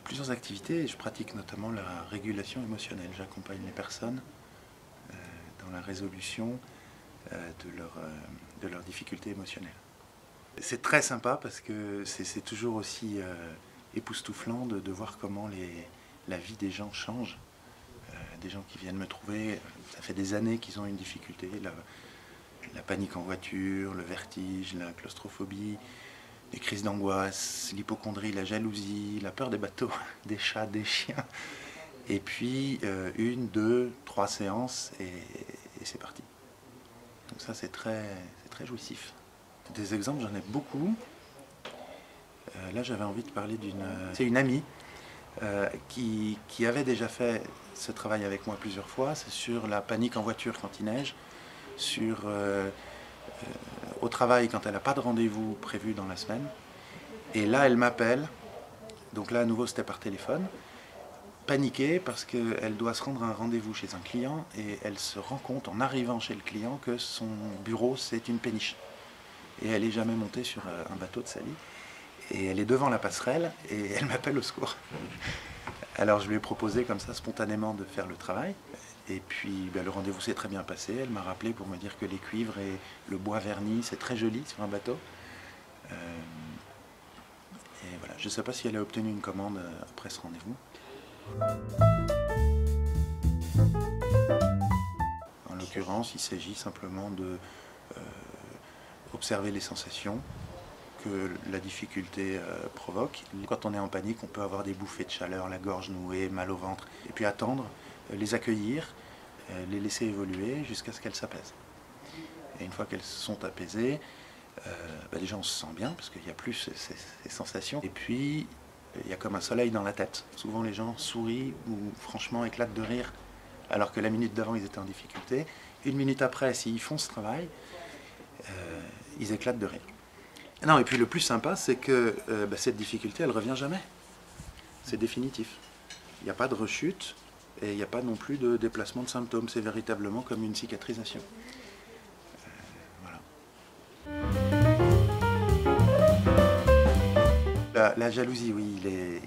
plusieurs activités et je pratique notamment la régulation émotionnelle. J'accompagne les personnes dans la résolution de leurs difficultés émotionnelles. C'est très sympa parce que c'est toujours aussi époustouflant de voir comment la vie des gens change. Des gens qui viennent me trouver, ça fait des années qu'ils ont une difficulté, la panique en voiture, le vertige, la claustrophobie, les crises d'angoisse, l'hypocondrie, la jalousie, la peur des bateaux, des chats, des chiens. Et puis 1, 2, 3 séances et c'est parti. Donc ça c'est très jouissif. Des exemples, j'en ai beaucoup. Là j'avais envie de parler c'est une amie qui avait déjà fait ce travail avec moi plusieurs fois. C'est sur la panique en voiture quand il neige, au travail quand elle n'a pas de rendez-vous prévu dans la semaine. Et là elle m'appelle, donc là à nouveau c'était par téléphone, paniquée parce qu'elle doit se rendre à un rendez-vous chez un client et elle se rend compte en arrivant chez le client que son bureau c'est une péniche. Et elle n'est jamais montée sur un bateau de sa vie. Et elle est devant la passerelle et elle m'appelle au secours. Alors je lui ai proposé comme ça spontanément de faire le travail. Et puis le rendez-vous s'est très bien passé. Elle m'a rappelé pour me dire que les cuivres et le bois verni, c'est très joli sur un bateau. Et voilà, je ne sais pas si elle a obtenu une commande après ce rendez-vous. En l'occurrence, il s'agit simplement de observer les sensations que la difficulté provoque. Quand on est en panique, on peut avoir des bouffées de chaleur, la gorge nouée, mal au ventre. Et puis attendre, les accueillir, les laisser évoluer jusqu'à ce qu'elles s'apaisent. Et une fois qu'elles sont apaisées, déjà on se sent bien parce qu'il n'y a plus ces sensations. Et puis il y a comme un soleil dans la tête. Souvent les gens sourient ou franchement éclatent de rire alors que la minute d'avant ils étaient en difficulté. 1 minute après, s'ils font ce travail, ils éclatent de rire. Non, et puis le plus sympa, c'est que cette difficulté, elle ne revient jamais. C'est définitif. Il n'y a pas de rechute et il n'y a pas non plus de déplacement de symptômes. C'est véritablement comme une cicatrisation. Voilà. La jalousie, oui,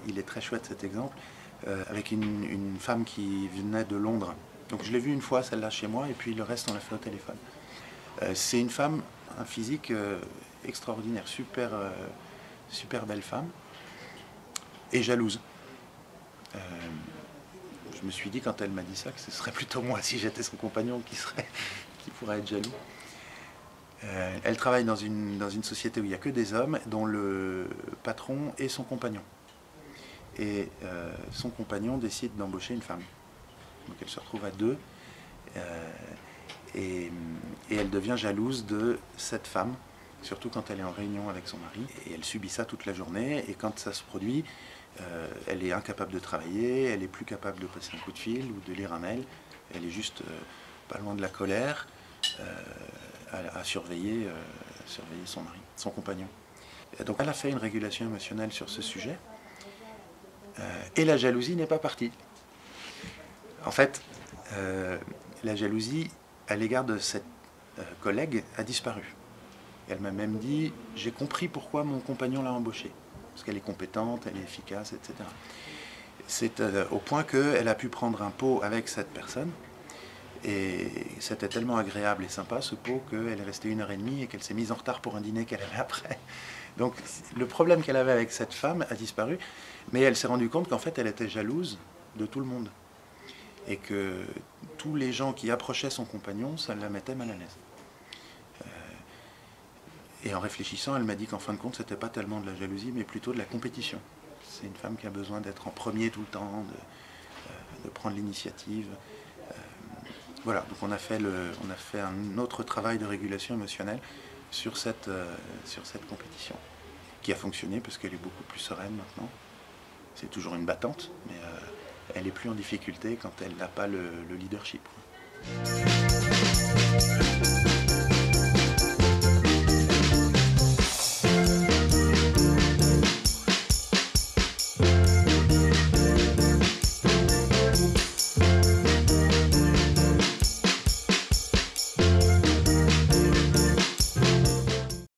il est très chouette cet exemple. Avec une femme qui venait de Londres. Donc je l'ai vue une fois, celle-là, chez moi, et puis le reste, on l'a fait au téléphone. C'est une femme, un physique extraordinaire, super belle femme, et jalouse. Je me suis dit quand elle m'a dit ça que ce serait plutôt moi, si j'étais son compagnon, qui pourrait être jaloux. Elle travaille dans une société où il n'y a que des hommes, dont le patron est son compagnon. Et son compagnon décide d'embaucher une femme. Donc elle se retrouve à 2. Et elle devient jalouse de cette femme, surtout quand elle est en réunion avec son mari. Et elle subit ça toute la journée, et quand ça se produit, elle est incapable de travailler, elle est plus capable de passer un coup de fil ou de lire un mail. Elle est juste pas loin de la colère, à surveiller son mari, son compagnon. Et donc elle a fait une régulation émotionnelle sur ce sujet, et la jalousie n'est pas partie. En fait, la jalousie à l'égard de cette collègue a disparu. Elle m'a même dit « j'ai compris pourquoi mon compagnon l'a embauchée, parce qu'elle est compétente, elle est efficace, etc. » C'est au point qu'elle a pu prendre un pot avec cette personne, et c'était tellement agréable et sympa ce pot qu'elle est restée 1h30 et qu'elle s'est mise en retard pour un dîner qu'elle avait après. Donc le problème qu'elle avait avec cette femme a disparu, mais elle s'est rendue compte qu'en fait elle était jalouse de tout le monde. Et que tous les gens qui approchaient son compagnon, ça la mettait mal à l'aise. Et en réfléchissant, elle m'a dit qu'en fin de compte, c'était pas tellement de la jalousie, mais plutôt de la compétition. C'est une femme qui a besoin d'être en premier tout le temps, de prendre l'initiative. Voilà, donc on a fait un autre travail de régulation émotionnelle sur cette compétition, qui a fonctionné parce qu'elle est beaucoup plus sereine maintenant. C'est toujours une battante, mais elle est plus en difficulté quand elle n'a pas le leadership.